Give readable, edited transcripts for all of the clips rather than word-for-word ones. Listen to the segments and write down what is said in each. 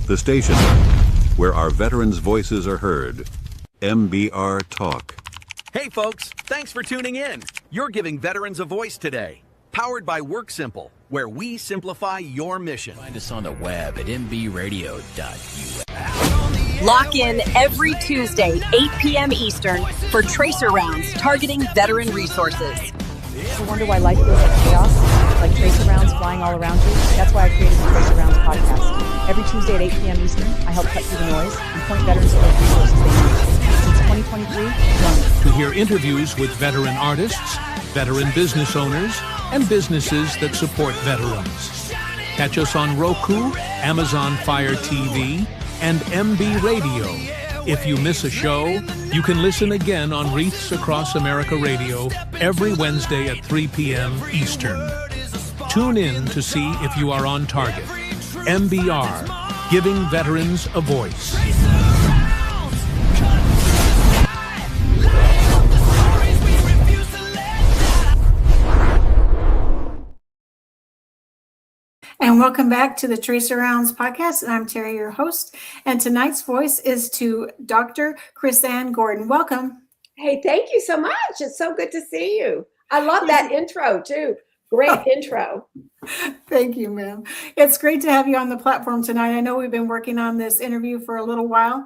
The station where our veterans' voices are heard. MBR Talk. Hey folks, thanks for tuning in. You're giving veterans a voice today. Powered by WorkSimple, where we simplify your mission. Find us on the web at mbradio.us. Lock in every Tuesday, 8 p.m. Eastern, for Tracer Rounds targeting veteran resources. I wonder why life feels like chaos, like tracer rounds flying all around you. That's why I created the Tracer Rounds podcast. Every Tuesday at 8 p.m. Eastern, I help cut through the noise and point veterans to those resources they need. Since 2023, to hear interviews with veteran artists, veteran business owners, and businesses that support veterans. Catch us on Roku, Amazon Fire TV, and MB Radio. If you miss a show, you can listen again on Wreaths Across America Radio every Wednesday at 3 p.m. Eastern. Tune in to see if you are on target. MBR, giving veterans a voice. And welcome back to the Tracer Rounds podcast. And I'm Terry, your host. And tonight's voice is to Dr. Chrisanne Gordon. Welcome. Hey, thank you so much. It's so good to see you. I love that intro too. Great intro. Thank you, ma'am. It's great to have you on the platform tonight. I know we've been working on this interview for a little while.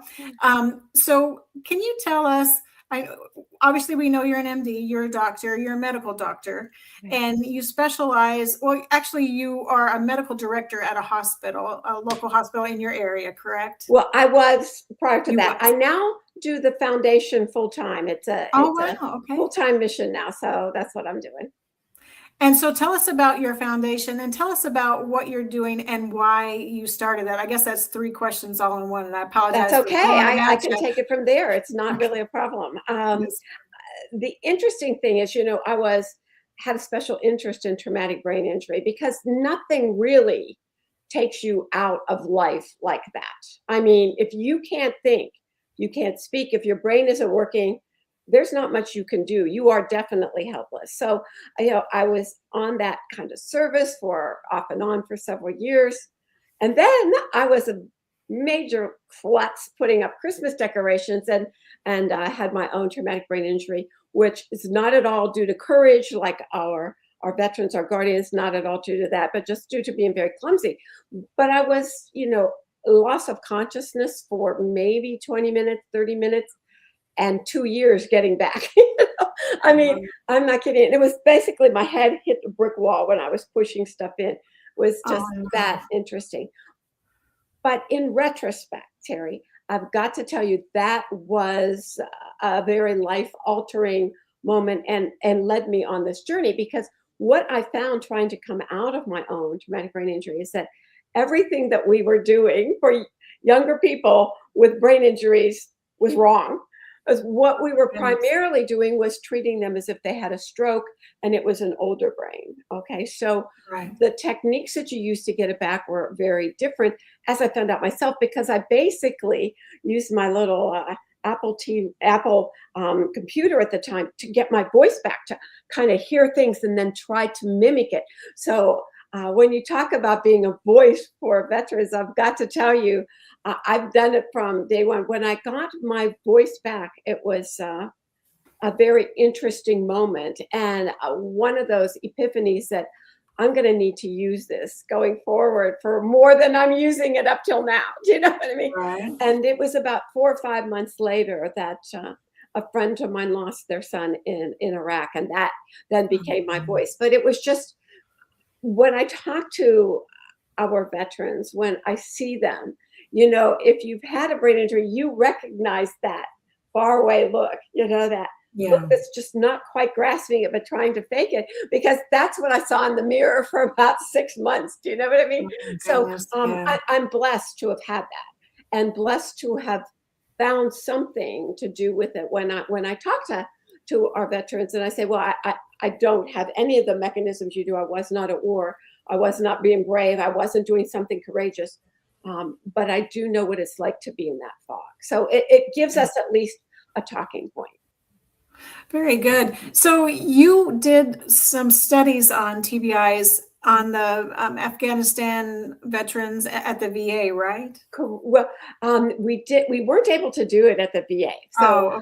So can you tell us, obviously we know you're an MD, you're a doctor, you're a medical doctor, and you specialize, well, actually you are a medical director at a hospital, a local hospital in your area, correct? Well, I was prior to that. I now do the foundation full-time. It's a full-time mission now. So that's what I'm doing. And so tell us about your foundation and tell us about what you're doing and why you started that. I guess that's 3 questions all in one, and I apologize. That's okay. I can take it from there. It's not really a problem. The interesting thing is, I had a special interest in traumatic brain injury because nothing really takes you out of life like that. I mean, if you can't think, you can't speak, if your brain isn't working, there's not much you can do. You are definitely helpless. So, I was on that kind of service for off and on for several years. And then I was a major klutz putting up Christmas decorations and I had my own traumatic brain injury, which is not at all due to courage, like our veterans, our guardians, not at all due to that, but just due to being very clumsy. But I was, loss of consciousness for maybe 20 minutes, 30 minutes. And 2 years getting back. I mean, I'm not kidding. It was basically my head hit the brick wall when I was pushing stuff in. It was just that interesting. But in retrospect, Terry, I've got to tell you, that was a very life-altering moment and led me on this journey, because what I found trying to come out of my own traumatic brain injury is that everything that we were doing for younger people with brain injuries was wrong. Because what we were primarily doing was treating them as if they had a stroke and it was an older brain. Okay, so the techniques that you used to get it back were very different, as I found out myself, because I basically used my little Apple computer at the time to get my voice back, to kind of hear things and then try to mimic it. So when you talk about being a voice for veterans, I've got to tell you, I've done it from day one. When I got my voice back, it was a very interesting moment. And one of those epiphanies that I'm going to need to use this going forward for more than I'm using it up till now. Do you know what I mean? Right. And it was about 4 or 5 months later that a friend of mine lost their son in Iraq. And that then became my voice. But it was just, when I talk to our veterans, when I see them, if you've had a brain injury, you recognize that faraway look, that look that's just not quite grasping it, but trying to fake it, because that's what I saw in the mirror for about 6 months. Do you know what I mean? So I'm blessed to have had that, and blessed to have found something to do with it. When I talk to our veterans and I say, well, I don't have any of the mechanisms you do. I was not at war. I was not being brave. I wasn't doing something courageous. But I do know what it's like to be in that fog. So it gives us at least a talking point. Very good. So you did some studies on TBIs on the Afghanistan veterans at the VA, right? Well, we weren't able to do it at the VA. So,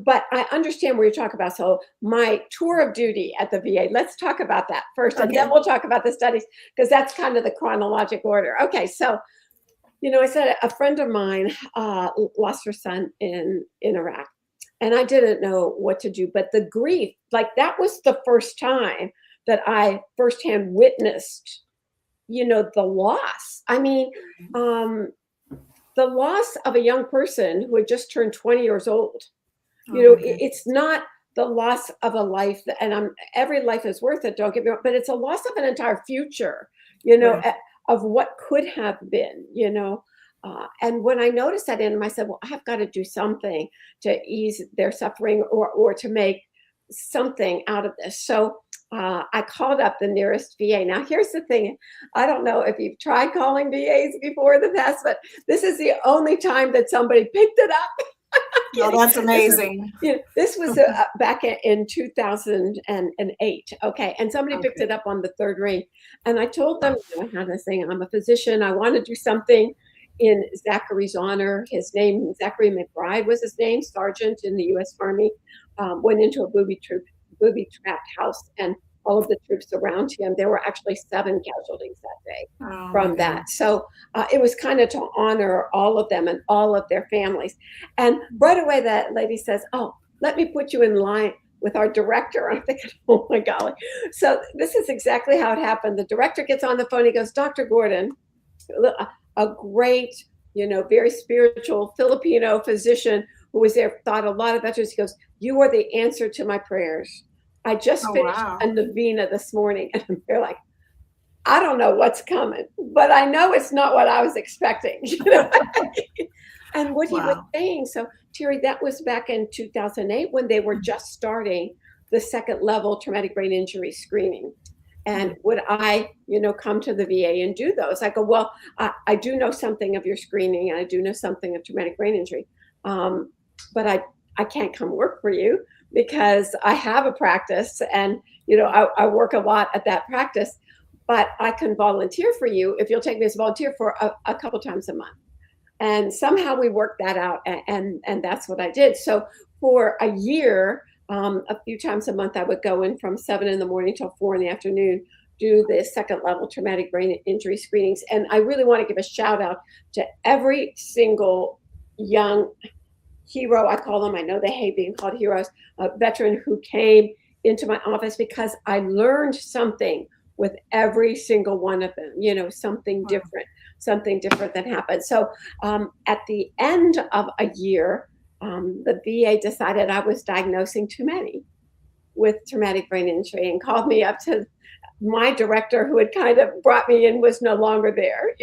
but I understand what you're talking about. So my tour of duty at the VA, let's talk about that first, and then we'll talk about the studies, because that's kind of the chronologic order. Okay, so, I said a friend of mine lost her son in Iraq, and I didn't know what to do, but the grief, like that was the first time that I firsthand witnessed, the loss. I mean, the loss of a young person who had just turned 20 years old. It's not the loss of a life, and every life is worth it, don't get me wrong, but it's a loss of an entire future, of what could have been, and when I noticed that in him, I said, well, I've got to do something to ease their suffering or to make something out of this. So I called up the nearest VA. Now, here's the thing. I don't know if you've tried calling VAs before in the past, but this is the only time that somebody picked it up. Oh, that's amazing. This was back in 2008. Okay. And somebody picked it up on the third ring. And I told them, I had this thing. I'm a physician. I want to do something in Zachary's honor. His name, Zachary McBride was his name, sergeant in the U.S. Army, went into a booby-trapped house, and all of the troops around him, there were actually 7 casualties that day from that. So it was kind of to honor all of them and all of their families. And right away, that lady says, oh, let me put you in line with our director. I'm thinking, oh my golly. So this is exactly how it happened. The director gets on the phone. He goes, Dr. Gordon, a great, very spiritual Filipino physician who was there, thought a lot of veterans. He goes, you are the answer to my prayers. I just finished a novena this morning. And they're like, I don't know what's coming, but I know it's not what I was expecting. And what he was saying, so Terry, that was back in 2008 when they were just starting the 2nd level traumatic brain injury screening. And would I, come to the VA and do those? I go, well, I do know something of your screening, and I do know something of traumatic brain injury, but I can't come work for you because I have a practice, and I work a lot at that practice. But I can volunteer for you if you'll take me as a volunteer for a couple times a month. And somehow we worked that out, and that's what I did. So for a year, a few times a month, I would go in from 7 in the morning till 4 in the afternoon, do the 2nd level traumatic brain injury screenings. And I really want to give a shout out to every single young hero, I call them, I know they hate being called heroes, a veteran who came into my office, because I learned something with every single one of them, something different that happened. So at the end of a year, the VA decided I was diagnosing too many with traumatic brain injury and called me up to my director, who had kind of brought me in, was no longer there,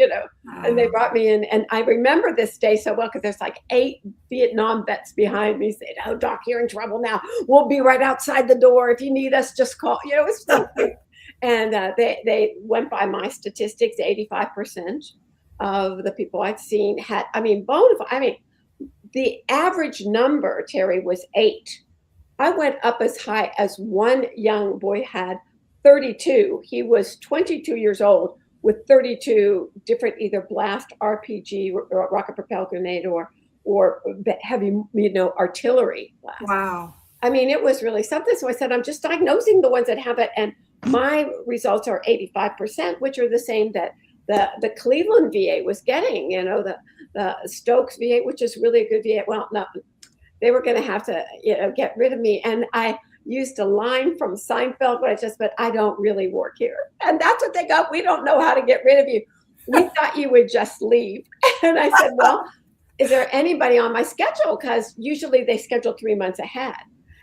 and they brought me in. And I remember this day so well, because there's like 8 Vietnam vets behind me saying, oh, Doc, you're in trouble now. We'll be right outside the door. If you need us, just call, it was something. And they went by my statistics, 85% of the people I'd seen had, the average number, Terry, was 8. I went up as high as one young boy had 32. He was 22 years old with 32 different either blast, RPG, or rocket propelled grenade, or heavy, artillery blast. Wow. It was really something. So I said, I'm just diagnosing the ones that have it. And my results are 85%, which are the same that the Cleveland VA was getting, the Stokes VA, which is really a good VA. Well, no, they were going to have to, get rid of me. And I used a line from Seinfeld, but I don't really work here. And that's what they got. We don't know how to get rid of you. We thought you would just leave. And I said, well, is there anybody on my schedule? Because usually they schedule 3 months ahead.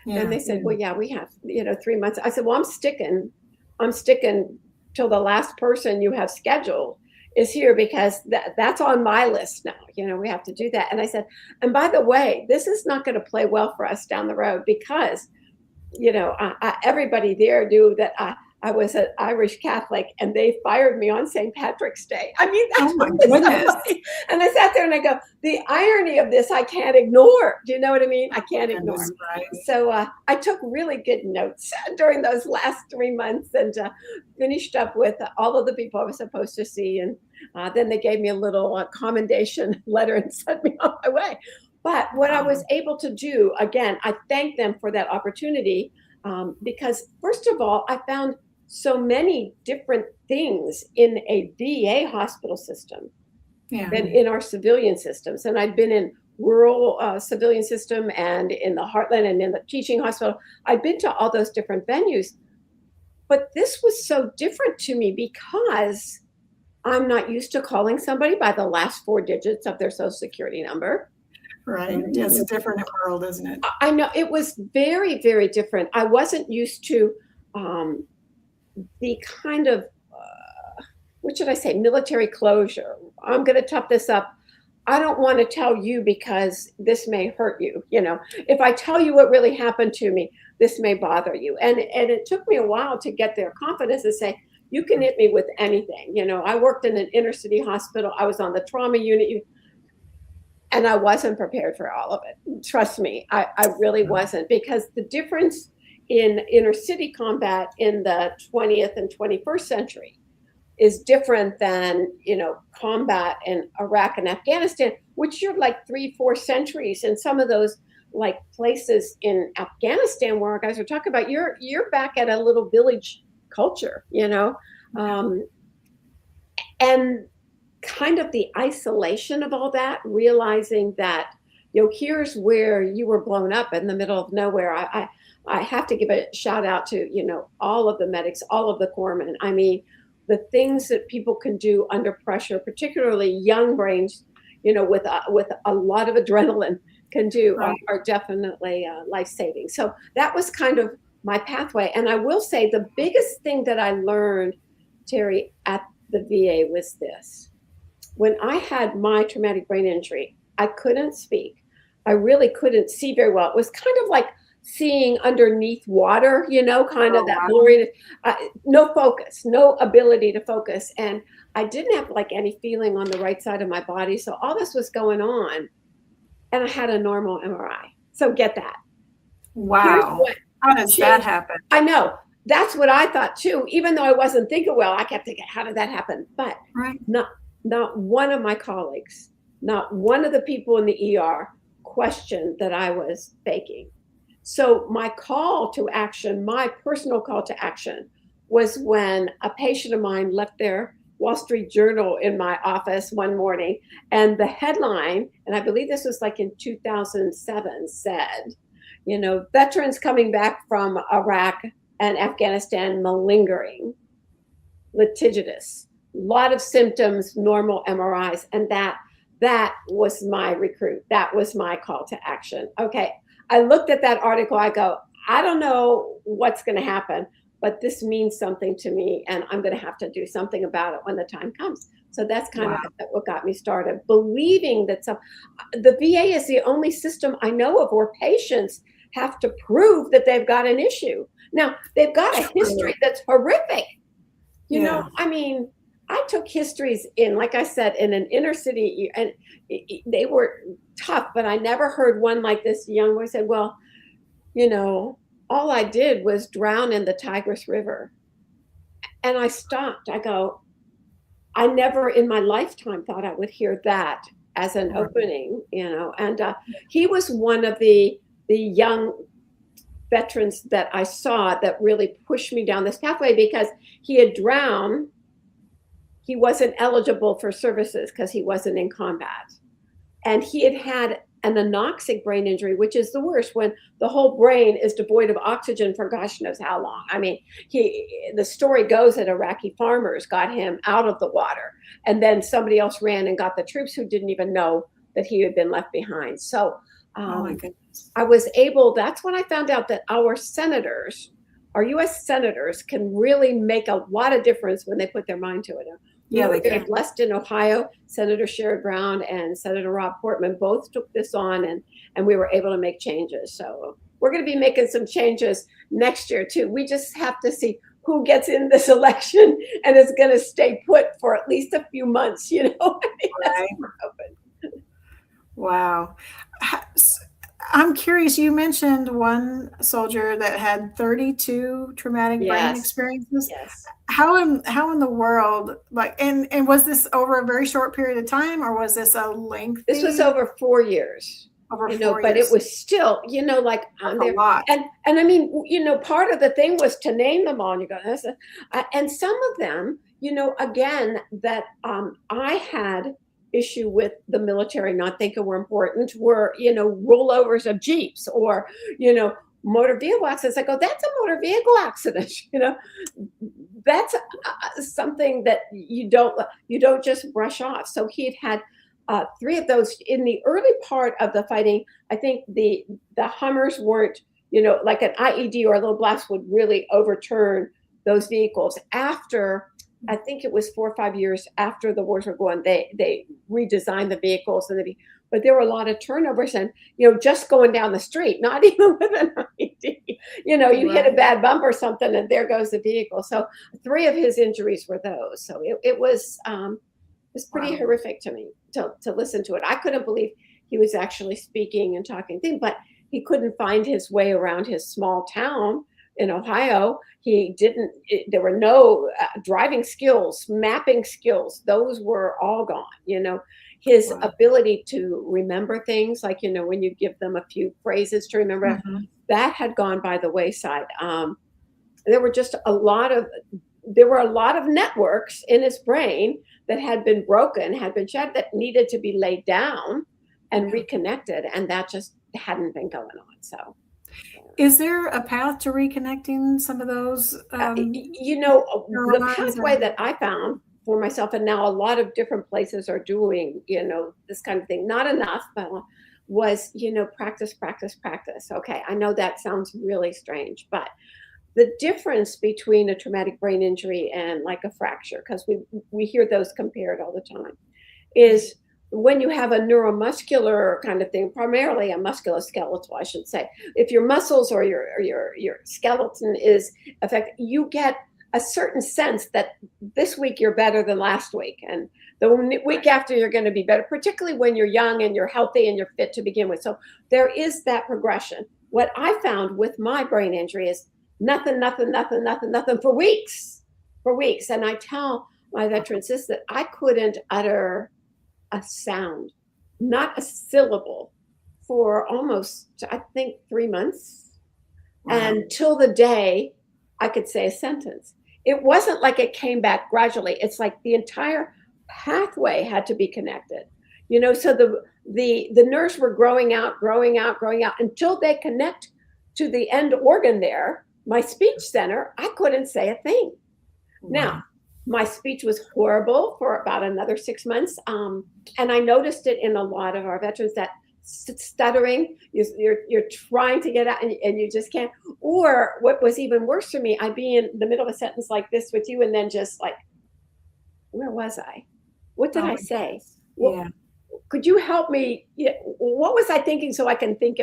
Yeah, and they said, well, yeah, we have, 3 months. I said, well, I'm sticking till the last person you have scheduled is here, because that's on my list now. We have to do that. And I said, and by the way, this is not going to play well for us down the road, because everybody there knew that I was an Irish Catholic, and they fired me on St. Patrick's Day. I mean, that's Oh my what was so goodness. funny. And I sat there and I go, the irony of this, I can't ignore. Do you know what I mean? I can't ignore. Goodness, right. So I took really good notes during those last 3 months and finished up with all of the people I was supposed to see. And then they gave me a little commendation letter and sent me on my way. But what I was able to do, again, I thank them for that opportunity because, first of all, I found so many different things in a VA hospital system than in our civilian systems. And I'd been in rural civilian system and in the heartland and in the teaching hospital. I'd been to all those different venues. But this was so different to me because I'm not used to calling somebody by the last 4 digits of their social security number. Right. Yeah, it's a different world, isn't it? I know it was very, very different. I wasn't used to the kind of, what should I say, military closure. I'm going to tough this up. I don't want to tell you because this may hurt you. You know, if I tell you what really happened to me, this may bother you. And it took me a while to get their confidence to say, you can hit me with anything. You know, I worked in an inner city hospital. I was on the trauma unit. And I wasn't prepared for all of it. Trust me, I really wasn't, because the difference in inner city combat in the 20th and 21st century is different than, you know, combat in Iraq and Afghanistan, which you're like 3-4 centuries. And some of those like places in Afghanistan where our guys are talking about, you're back at a little village culture, you know, and kind of the isolation of all that, realizing that, you know, here's where you were blown up in the middle of nowhere. I have to give a shout out to, you know, all of the medics, all of the corpsmen. I mean, the things that people can do under pressure, particularly young brains, you know, with a lot of adrenaline can do are definitely life-saving. So that was kind of my pathway. And I will say the biggest thing that I learned, Terry, at the VA was this. When I had my traumatic brain injury, I couldn't speak. I really couldn't see very well. It was kind of like seeing underneath water, you know, kind of that blurry, no focus, no ability to focus. And I didn't have like any feeling on the right side of my body. So all this was going on and I had a normal MRI. So get that. Wow. How does that happen? I know. That's what I thought too. Even though I wasn't thinking well, I kept thinking, how did that happen? But not one of my colleagues, not one of the people in the ER questioned that I was faking. So my call to action, my personal call to action, was when a patient of mine left their Wall Street Journal in my office one morning, and the headline, and I believe this was like in 2007, said, you know, veterans coming back from Iraq and Afghanistan malingering, litigious, a lot of symptoms, normal MRIs, and that was my recruit. That was my call to action. Okay. I looked at that article. I go, I don't know what's going to happen, but this means something to me, and I'm going to have to do something about it when the time comes. So that's kind of what got me started, believing that the VA is the only system I know of where patients have to prove that they've got an issue. Now, they've got a history that's horrific. You know, I mean, I took histories in, like I said, in an inner city, and they were tough, but I never heard one like this young boy said, well, you know, all I did was drown in the Tigris River. And I stopped. I go, I never in my lifetime thought I would hear that as an opening, you know. And he was one of the young veterans that I saw that really pushed me down this pathway, because he had drowned. He wasn't eligible for services because he wasn't in combat. And he had had an anoxic brain injury, which is the worst, when the whole brain is devoid of oxygen for gosh knows how long. I mean, the story goes that Iraqi farmers got him out of the water, and then somebody else ran and got the troops who didn't even know that he had been left behind. So oh my goodness. I was able, that's when I found out that our senators, our US senators, can really make a lot of difference when they put their mind to it. Yeah, we were blessed in Ohio. Senator Sherrod Brown and Senator Rob Portman both took this on, and we were able to make changes. So we're going to be making some changes next year too. We just have to see who gets in this election and is going to stay put for at least a few months, you know. Right. Wow. I'm curious, you mentioned one soldier that had 32 traumatic brain experiences. Yes. How in the world, like, and was this over a very short period of time, or was this a lengthy? This was over 4 years. Over 4 years. But it was still, like a lot. And I mean, part of the thing was to name them all. And you go, and some of them, again, that I had issue with the military not thinking were important were, rollovers of Jeeps or, motor vehicle accidents. I go, that's a motor vehicle accident. That's something that you don't just brush off. So he had 3 of those in the early part of the fighting. I think the Hummers weren't, like an IED or a little blast would really overturn those vehicles. After, I think it was 4 or 5 years after the wars were going, they redesigned the vehicles but there were a lot of turnovers and, just going down the street, not even with an IED, you hit a bad bump or something and there goes the vehicle. So 3 of his injuries were those. So it was pretty horrific to me to listen to it. I couldn't believe he was actually speaking and talking things, but he couldn't find his way around his small town in Ohio. There were no driving skills, mapping skills. Those were all gone, his ability to remember things, like, when you give them a few phrases to remember, that had gone by the wayside. There were a lot of networks in his brain that had been broken, had been shattered, that needed to be laid down and reconnected. And that just hadn't been going on. So. Is there a path to reconnecting some of those? The pathway that I found for myself, and now a lot of different places are doing, this kind of thing, not enough, but was, practice. Okay, I know that sounds really strange, but the difference between a traumatic brain injury and like a fracture, because we hear those compared all the time, is when you have a neuromuscular kind of thing, primarily a musculoskeletal, I should say, if your muscles or your skeleton is affected, you get a certain sense that this week you're better than last week. And the week after you're going to be better, particularly when you're young and you're healthy and you're fit to begin with. So there is that progression. What I found with my brain injury is nothing for weeks. And I tell my veterans this, that I couldn't utter a sound, not a syllable, for almost, I think, 3 months. Wow. Until the day I could say a sentence. It wasn't like it came back gradually. It's like the entire pathway had to be connected. So the nerves were growing out until they connect to the end organ there, my speech center. I couldn't say a thing. Wow. Now, my speech was horrible for about another 6 months. And I noticed it in a lot of our veterans, that stuttering, you're trying to get out and you just can't. Or what was even worse for me, I'd be in the middle of a sentence like this with you and then just like, where was I? What did I say? Yeah. Could you help me? What was I thinking, so I can think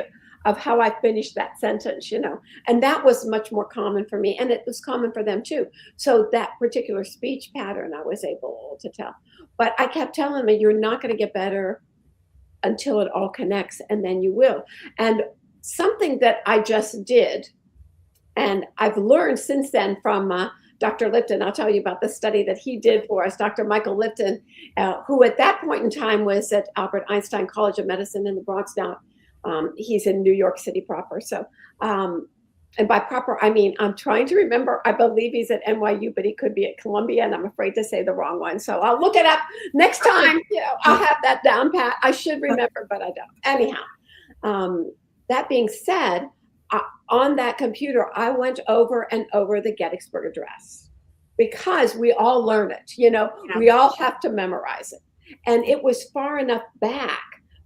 of how I finished that sentence, And that was much more common for me. And it was common for them too. So that particular speech pattern I was able to tell. But I kept telling me, you're not going to get better until it all connects, and then you will. And something that I just did, and I've learned since then from Dr. Lipton, I'll tell you about the study that he did for us, Dr. Michael Lipton, who at that point in time was at Albert Einstein College of Medicine in the Bronx. Now he's in New York City proper. So, and by proper, I mean, I'm trying to remember, I believe he's at NYU, but he could be at Columbia, and I'm afraid to say the wrong one. So I'll look it up next time. I'll have that down pat. I should remember, but I don't. Anyhow, that being said, on that computer, I went over and over the Gettysburg Address, because we all learn it, we all have to memorize it. And it was far enough back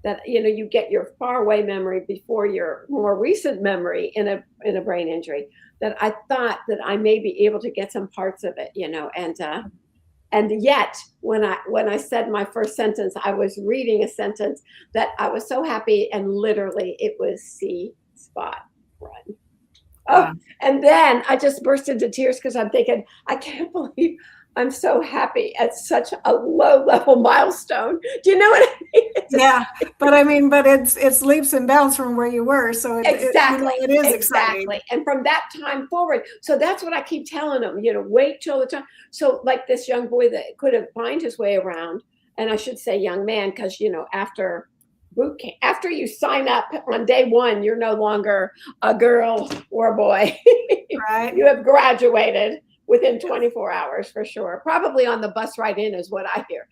that, you get your far away memory before your more recent memory in a brain injury, that I thought that I may be able to get some parts of it, and yet when I said my first sentence, I was reading a sentence that I was so happy, and literally it was C spot run. Oh, and then I just burst into tears because I'm thinking, I can't believe I'm so happy at such a low level milestone. Do you know what I mean? Yeah, but I mean, but it's leaps and bounds from where you were, so Exactly. it is exciting. Exactly. And from that time forward, so that's what I keep telling them, wait till the time. So like this young boy that couldn't find his way around, and I should say young man, because after boot camp, after you sign up on day one, you're no longer a girl or a boy. Right. You have graduated within 24 hours for sure. Probably on the bus ride in is what I hear.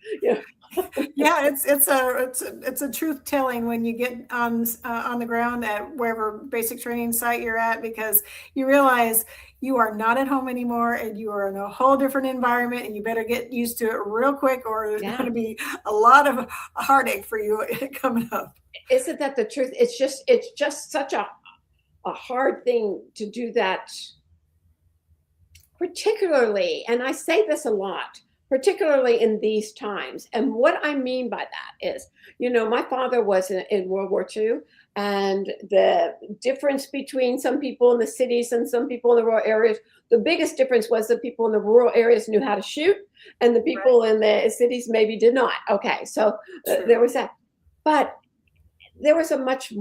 Yeah, it's a truth telling when you get on the ground at wherever basic training site you're at, because you realize you are not at home anymore and you are in a whole different environment, and you better get used to it real quick, or there's going to be a lot of heartache for you coming up. Isn't that the truth? It's just such a hard thing to do that, particularly, and I say this a lot, particularly in these times. And what I mean by that is, my father was in World War II, and the difference between some people in the cities and some people in the rural areas, the biggest difference was the people in the rural areas knew how to shoot, and the people in the cities maybe did not. Okay, so there was that. But there was a much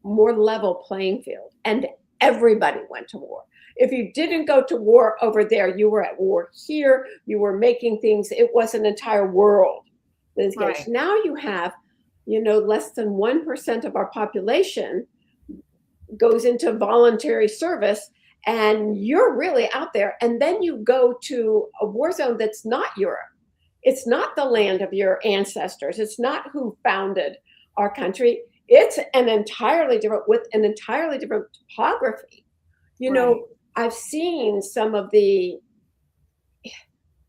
more level playing field, and everybody went to war. If you didn't go to war over there, you were at war here. You were making things. It was an entire world. Right. Now you have, less than 1% of our population goes into voluntary service, and you're really out there. And then you go to a war zone that's not Europe. It's not the land of your ancestors. It's not who founded our country. It's an entirely different topography. Right. I've seen some of the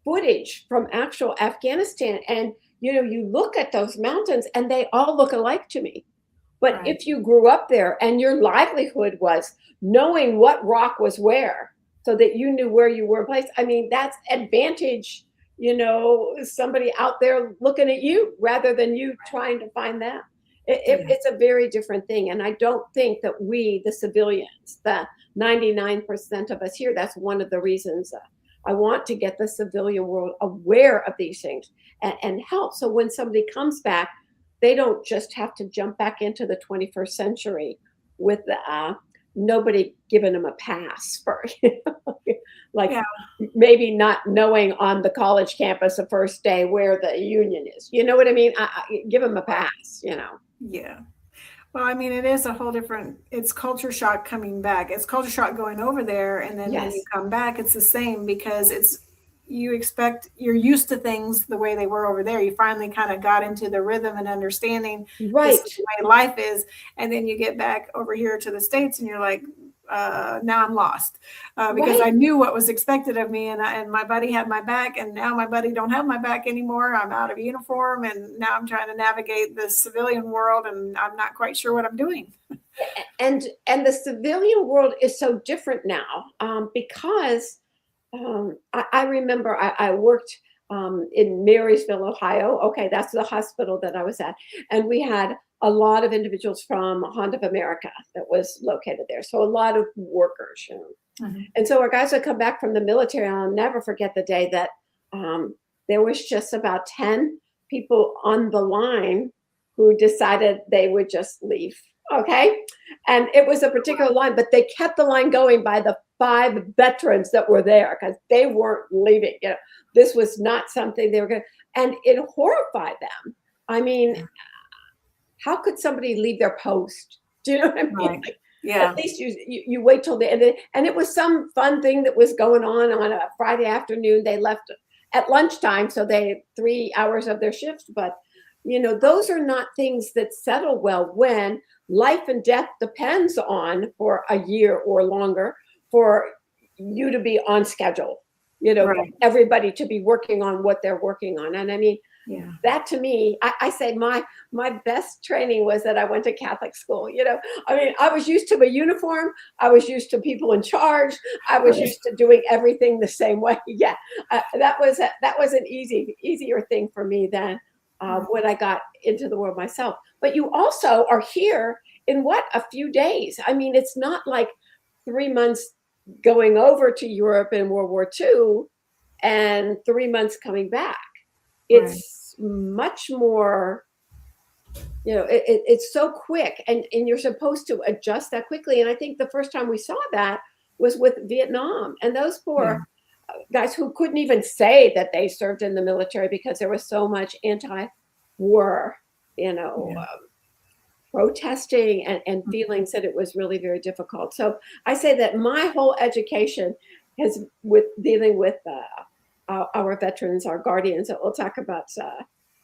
footage from actual Afghanistan, and you look at those mountains and they all look alike to me. But right. If you grew up there and your livelihood was knowing what rock was where, so that you knew where you were placed, I mean, that's advantage, somebody out there looking at you rather than you trying to find them. It's a very different thing. And I don't think that we, the civilians, the 99% of us here, that's one of the reasons I want to get the civilian world aware of these things and help. So when somebody comes back, they don't just have to jump back into the 21st century with nobody giving them a pass for, maybe not knowing on the college campus the first day where the union is. You know what I mean? I give them a pass, Yeah. Well, I mean, it is a whole different, it's culture shock coming back. It's culture shock going over there. And then when you come back, it's the same, because you're used to things the way they were over there. You finally kind of got into the rhythm and understanding this is the way life is. And then you get back over here to the States and you're like, now I'm lost because I knew what was expected of me, and my buddy had my back, and now my buddy don't have my back anymore. I'm out of uniform, and now I'm trying to navigate the civilian world, and I'm not quite sure what I'm doing. And the civilian world is so different now because I remember I worked in Marysville, Ohio. Okay, that's the hospital that I was at, and we had a lot of individuals from Honda of America that was located there. So a lot of workers, Mm-hmm. And so our guys would come back from the military. I'll never forget the day that there was just about 10 people on the line who decided they would just leave. Okay. And it was a particular line, but they kept the line going by the 5 veterans that were there because they weren't leaving. This was not something they were going to, and it horrified them. I mean, how could somebody leave their post? Do you know what I mean? Right. Yeah. At least you wait till the end. And it was some fun thing that was going on a Friday afternoon. They left at lunchtime, so they had 3 hours of their shift. But, those are not things that settle well when life and death depends on, for a year or longer, for you to be on schedule, everybody to be working on what they're working on. And I mean, that to me, I say my best training was that I went to Catholic school. I mean, I was used to a uniform. I was used to people in charge. I was used to doing everything the same way. Yeah, that was an easier thing for me than when I got into the world myself. But you also are here in a few days. I mean, it's not like 3 months going over to Europe in World War II and 3 months coming back. It's much more, it's so quick, and you're supposed to adjust that quickly. And I think the first time we saw that was with Vietnam, and those poor guys who couldn't even say that they served in the military because there was so much anti-war, protesting and feelings that it was really very difficult. So I say that my whole education has with dealing with our veterans, our guardians that we'll talk about,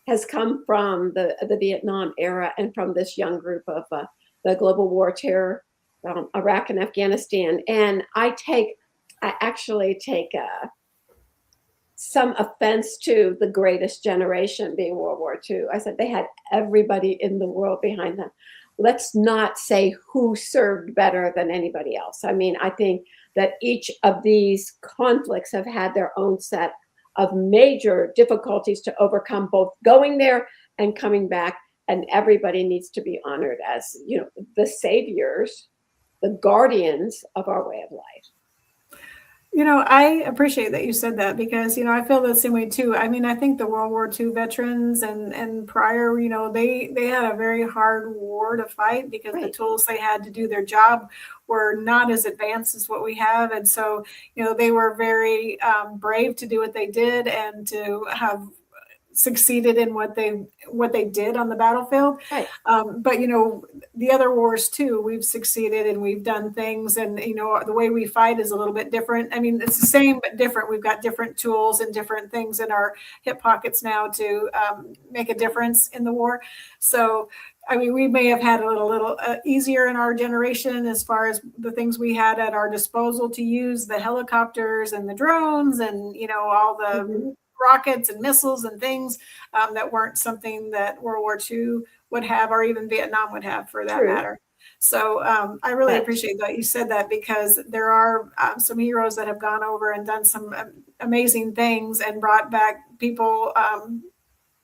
has come from the Vietnam era and from this young group of the global war terror, Iraq and Afghanistan. And I actually take some offense to the greatest generation being World War II. I said they had everybody in the world behind them. Let's not say who served better than anybody else. I mean, I think that each of these conflicts have had their own set of major difficulties to overcome, both going there and coming back. And everybody needs to be honored as, the saviors, the guardians of our way of life. I appreciate that you said that, because, I feel the same way too. I mean, I think the World War II veterans and prior, they had a very hard war to fight because the tools they had to do their job were not as advanced as what we have. And so, they were very brave to do what they did and to have succeeded in what they did on the battlefield. Right. But the other wars too, we've succeeded and we've done things, and the way we fight is a little bit different. I mean, it's the same but different. We've got different tools and different things in our hip pockets now to make a difference in the war. So I mean, we may have had a little easier in our generation as far as the things we had at our disposal to use, the helicopters and the drones and all the rockets and missiles and things that weren't something that World War II would have, or even Vietnam would have, for that matter. So I really appreciate that you said that, because there are some heroes that have gone over and done some amazing things and brought back people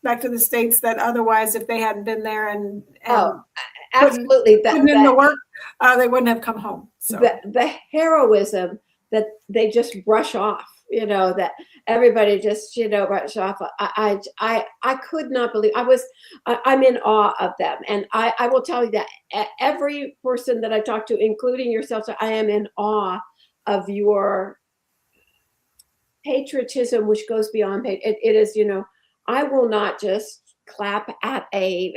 back to the States that otherwise, if they hadn't been there and absolutely put in the work, they wouldn't have come home. So the heroism that they just brush off, that everybody just, brush off. I could not believe. I'm in awe of them. And I will tell you that every person that I talk to, including yourself, so I am in awe of your patriotism, which goes beyond it is, I will not just clap at a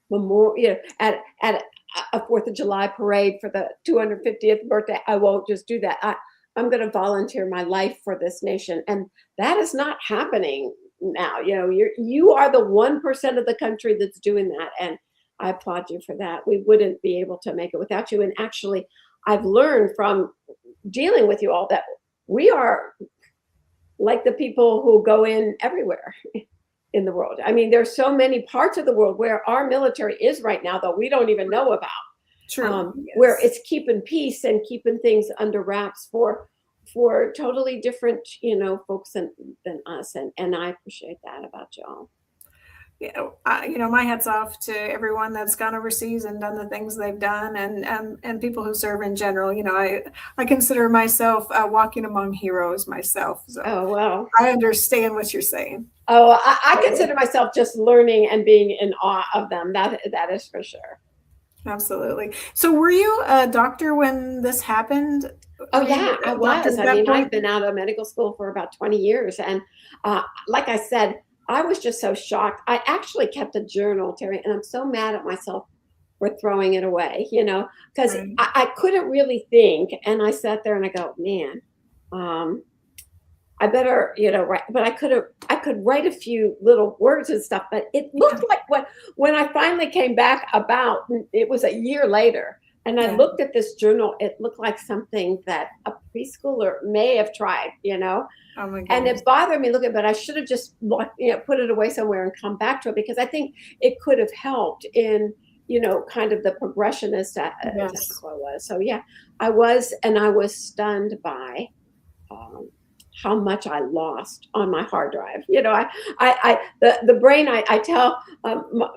memorial, at a 4th of July parade for the 250th birthday. I won't just do that. I'm going to volunteer my life for this nation. And that is not happening now. You are the 1% of the country that's doing that. And I applaud you for that. We wouldn't be able to make it without you. And actually, I've learned from dealing with you all that we are like the people who go in everywhere in the world. I mean, there's so many parts of the world where our military is right now, though we don't even know about. True. Where it's keeping peace and keeping things under wraps for totally different, folks than us. And I appreciate that about y'all. My hat's off to everyone that's gone overseas and done the things they've done, and people who serve in general. I consider myself walking among heroes myself. So I understand what you're saying. I consider myself just learning and being in awe of them. That is for sure. Absolutely. So were you a doctor when this happened? Oh, yeah, I was. I mean, I've been out of medical school for about 20 years. And like I said, I was just so shocked. I actually kept a journal, Terry, and I'm so mad at myself for throwing it away, because I couldn't really think. And I sat there and I go, man, I better, write. But I could write a few little words and stuff. But it looked like when I finally came back it was a year later. And I looked at this journal, it looked like something that a preschooler may have tried, Oh my goodness. And it bothered me looking, but I should have just put it away somewhere and come back to it, because I think it could have helped in, kind of the progression as to who I was. So yeah, I was stunned by how much I lost on my hard drive. The brain, I tell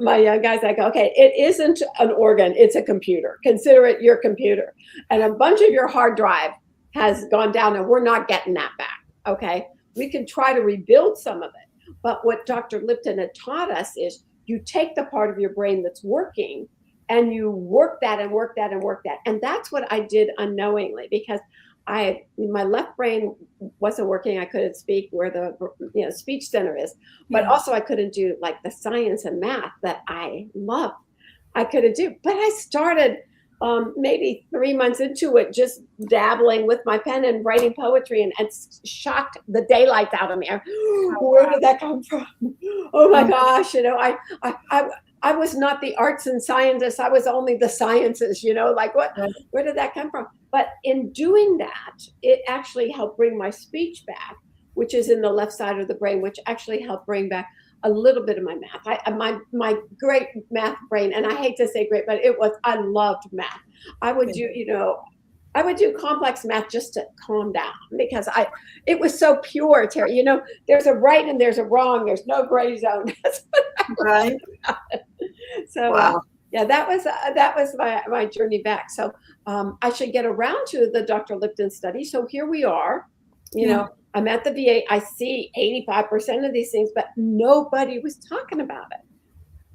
my young guys, I go, okay, it isn't an organ, it's a computer. Consider it your computer. And a bunch of your hard drive has gone down and we're not getting that back, okay? We can try to rebuild some of it. But what Dr. Lipton had taught us is you take the part of your brain that's working and you work that and work that and work that. And that's what I did unknowingly, because my left brain wasn't working. I couldn't speak where the speech center is, but also I couldn't do like the science and math that I love. I couldn't do, but I started maybe 3 months into it, just dabbling with my pen and writing poetry, and shocked the daylights out of me. Where did that come from? Oh my gosh! I was not the arts and scientists. I was only the sciences. Like what? Where did that come from? But in doing that, it actually helped bring my speech back, which is in the left side of the brain, which actually helped bring back a little bit of my math. My great math brain, and I hate to say great, but I loved math. I would do complex math just to calm down, because it was so pure, Terry. There's a right and there's a wrong. There's no gray zone. That's what I loved about it. So wow. That was my journey back. So I should get around to the Dr. Lipton study. So here we are. I'm at the VA. I see 85% of these things, but nobody was talking about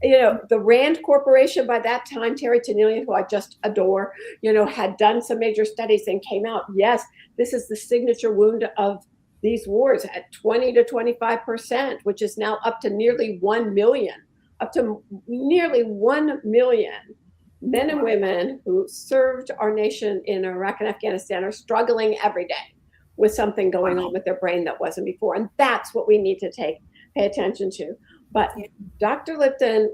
it. The Rand Corporation by that time, Terry Tennillian, who I just adore, had done some major studies and came out. Yes, this is the signature wound of these wars at 20 to 25%, which is now up to nearly 1 million. Up to nearly 1 million men and women who served our nation in Iraq and Afghanistan are struggling every day with something going on with their brain that wasn't before. And that's what we need to pay attention to. But Dr. Lipton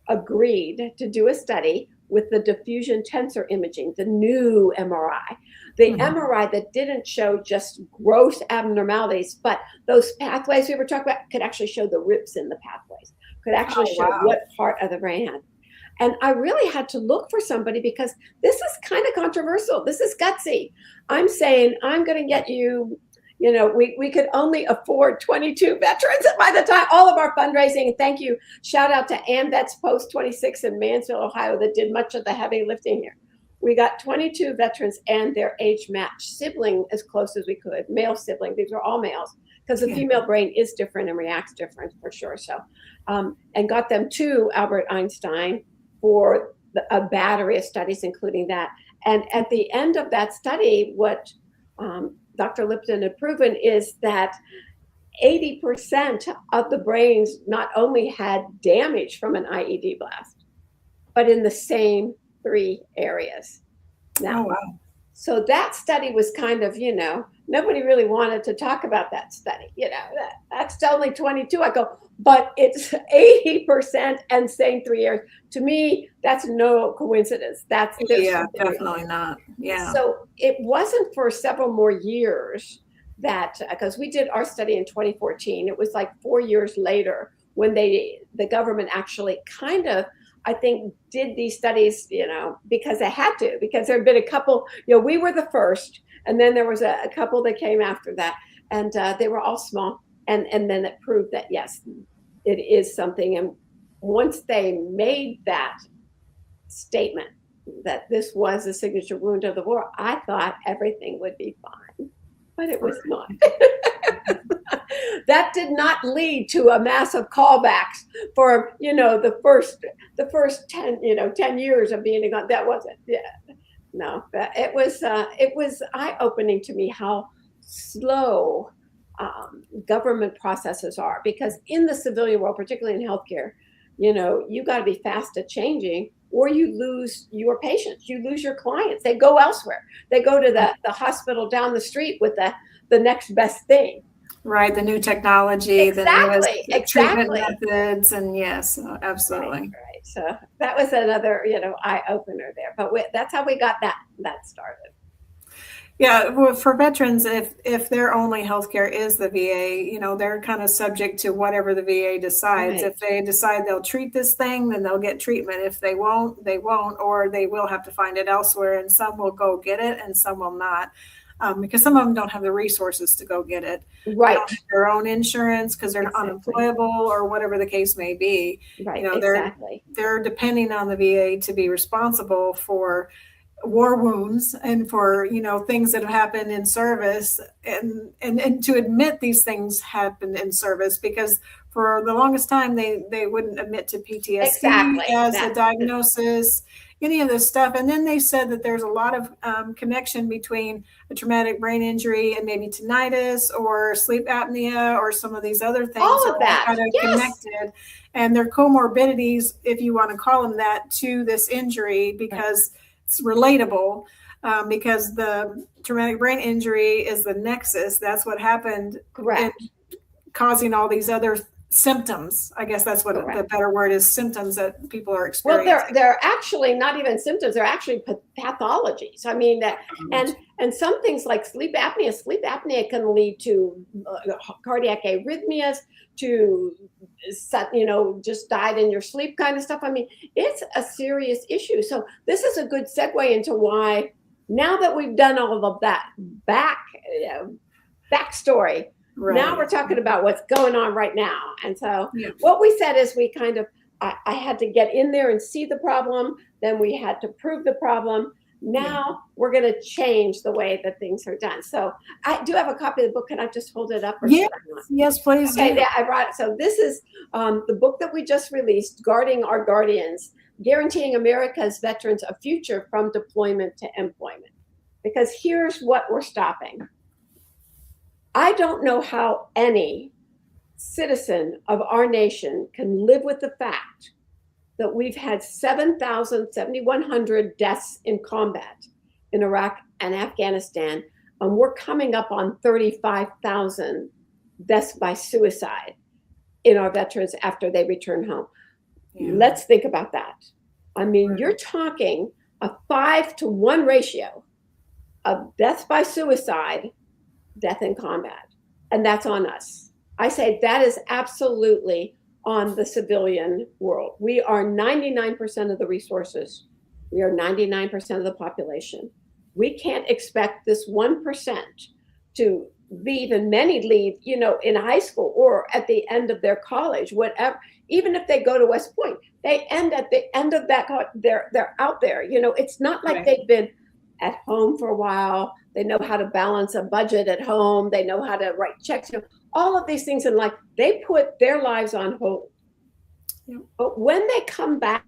agreed to do a study with the diffusion tensor imaging, the new MRI, the MRI that didn't show just gross abnormalities, but those pathways we were talking about could actually show the rips in the pathways, could actually show what part of the brain had. And I really had to look for somebody, because this is kind of controversial. This is gutsy. I'm saying, I'm going to get you, we could only afford 22 veterans by the time all of our fundraising. And thank you. Shout out to AMVETS Post 26 in Mansfield, Ohio, that did much of the heavy lifting here. We got 22 veterans and their age matched sibling as close as we could, male sibling. These were all males, because the female brain is different and reacts different for sure. So, and got them to Albert Einstein for a battery of studies, including that. And at the end of that study, what Dr. Lipton had proven is that 80% of the brains not only had damage from an IED blast, but in the same 3 areas. Now, so that study was kind of, nobody really wanted to talk about that study. That's only 22. I go, but it's 80% and same 3 years. To me, that's no coincidence. That's definitely not. Yeah. So it wasn't for several more years that, because we did our study in 2014. It was like 4 years later when the government actually kind of, I think, did these studies, because they had to, because there had been a couple, we were the first, and then there was a couple that came after that, and they were all small. And then it proved that, yes, it is something. And once they made that statement that this was a signature wound of the war, I thought everything would be fine, but it was not. That did not lead to a massive callbacks for, the first 10 years of being gone. That wasn't, no, it was eye-opening to me how slow government processes are, because in the civilian world, particularly in healthcare, you got to be fast at changing, or you lose your patients, you lose your clients. They go elsewhere. They go to the hospital down the street with the next best thing. Right, the new technology, the newest treatment Exactly. methods, and yes, absolutely. Right. So that was another, eye opener there. But that's how we got that started. Yeah, well, for veterans, if their only healthcare is the VA, they're kind of subject to whatever the VA decides. Right. If they decide they'll treat this thing, then they'll get treatment. If they won't, they won't, or they will have to find it elsewhere. And some will go get it, and some will not. because some of them don't have the resources to go get it. Right. They don't have their own insurance because they're unemployable or whatever the case may be. Right. They're depending on the VA to be responsible for war wounds and for, things that have happened in service, and to admit these things happened in service, because for the longest time they wouldn't admit to PTSD as a diagnosis, any of this stuff. And then they said that there's a lot of connection between a traumatic brain injury and maybe tinnitus or sleep apnea or some of these other things. All of that, kind of connected, and their comorbidities, if you want to call them that, to this injury, because it's relatable, because the traumatic brain injury is the nexus. That's what happened. Correct. Causing all these other symptoms. I guess that's what the better word is, symptoms that people are experiencing. Well, they're actually not even symptoms. They're actually pathologies. I mean, and some things like sleep apnea can lead to cardiac arrhythmias, to, just died in your sleep kind of stuff. I mean, it's a serious issue. So this is a good segue into why, now that we've done all of that backstory, now we're talking about what's going on right now. And so what we said is we kind of, I had to get in there and see the problem. Then we had to prove the problem. Now we're going to change the way that things are done. So I do have a copy of the book. Can I just hold it up? Yes, please. Okay, yeah, I brought it. So this is the book that we just released, Guarding Our Guardians, Guaranteeing America's Veterans a Future from Deployment to Employment. Because here's what we're stopping. I don't know how any citizen of our nation can live with the fact that we've had 7,100 deaths in combat in Iraq and Afghanistan, and we're coming up on 35,000 deaths by suicide in our veterans after they return home. Let's think about that. I mean, you're talking a 5-to-1 ratio of deaths by suicide, death in combat, and that's on us. I say that is absolutely on the civilian world. We are 99% of the resources. We are 99% of the population. We can't expect this 1% to leave, and many leave, in high school or at the end of their college, whatever. Even if they go to West Point, they end at the end of that. They're out there. It's not like they've been at home for a while. They know how to balance a budget at home. They know how to write checks. All of these things in life, they put their lives on hold. But when they come back,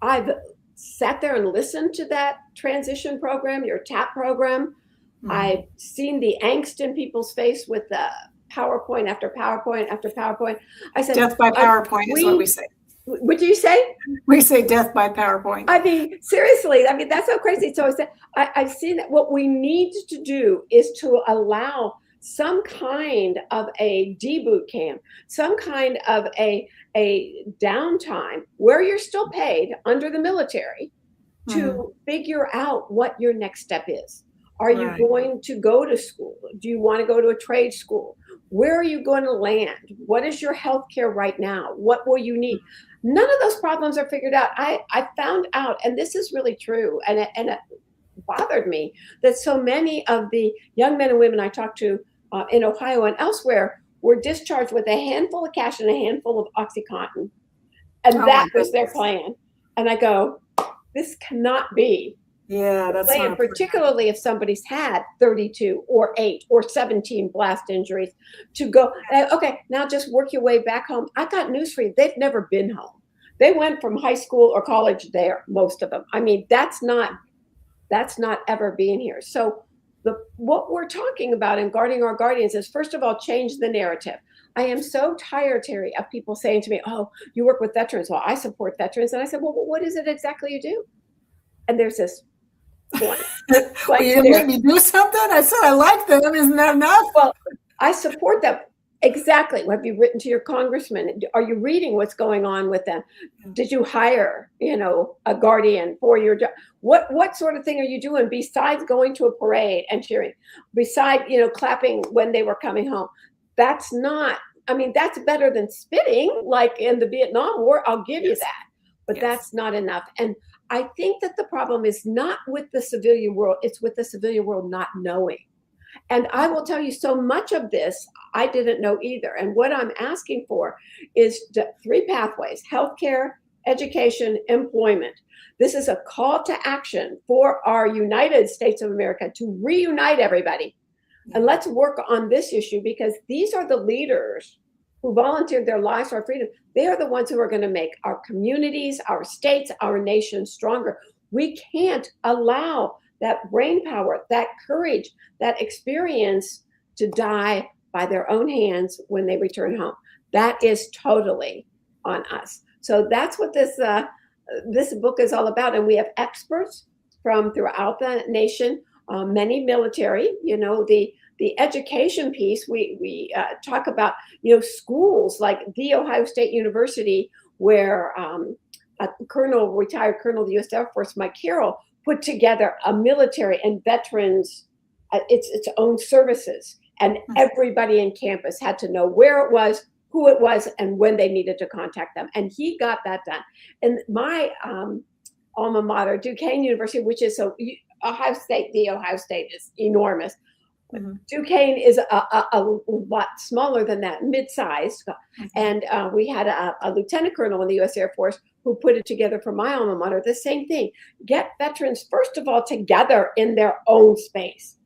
I've sat there and listened to that transition program, your TAP program. I've seen the angst in people's face with the PowerPoint after PowerPoint after PowerPoint. I said, death by PowerPoint is what we say. What do you say? We say death by PowerPoint. I mean, seriously, that's so crazy. So I said, I've seen that. What we need to do is to allow some kind of a deboot camp, some kind of a downtime where you're still paid under the military to figure out what your next step is. Are you going to go to school? Do you want to go to a trade school? Where are you going to land? What is your health care right now? What will you need? None of those problems are figured out. I found out, and this is really true, and it bothered me, that so many of the young men and women I talked to in Ohio and elsewhere were discharged with a handful of cash and a handful of OxyContin. And that was their plan. And I go, this cannot be. Yeah, that's plan, particularly if somebody's had 32 or 8 or 17 blast injuries, to go, okay, now just work your way back home. I got news for you. They've never been home. They went from high school or college there, most of them. I mean, that's not ever being here. So what we're talking about in Guarding Our Guardians is, first of all, change the narrative. I am so tired, Terry, of people saying to me, oh, you work with veterans. Well, I support veterans. And I said, well, what is it exactly you do? And there's this one. Well, you didn't let me do something? I said I like them. Isn't that enough? Well, I support them. Exactly. Have you written to your congressman? Are you reading what's going on with them? Did you hire, a guardian for your job? What sort of thing are you doing besides going to a parade and cheering? Besides, clapping when they were coming home? That's not, that's better than spitting like in the Vietnam War. I'll give you that. But that's not enough. And I think that the problem is not with the civilian world, it's with the civilian world not knowing. And I will tell you, so much of this I didn't know either. And what I'm asking for is 3 pathways: healthcare, education, employment. This is a call to action for our United States of America to reunite everybody. And let's work on this issue, because these are the leaders who volunteered their lives for our freedom. They are the ones who are going to make our communities, our states, our nation stronger. We can't allow that brain power, that courage, that experience to die by their own hands when they return home. That is totally on us. So that's what this book is all about. And we have experts from throughout the nation, many military. The education piece, we talk about, schools like The Ohio State University, where a retired colonel of the U.S. Air Force, Mike Carroll, put together a military and veterans, its own services. And everybody in campus had to know where it was, who it was, and when they needed to contact them. And he got that done. And my alma mater, Duquesne University, which is Ohio State, the Ohio State is enormous. Mm-hmm. Duquesne is a lot smaller than that, mid-sized. Mm-hmm. And we had a lieutenant colonel in the U.S. Air Force who put it together for my alma mater. The same thing. Get veterans, first of all, together in their own space.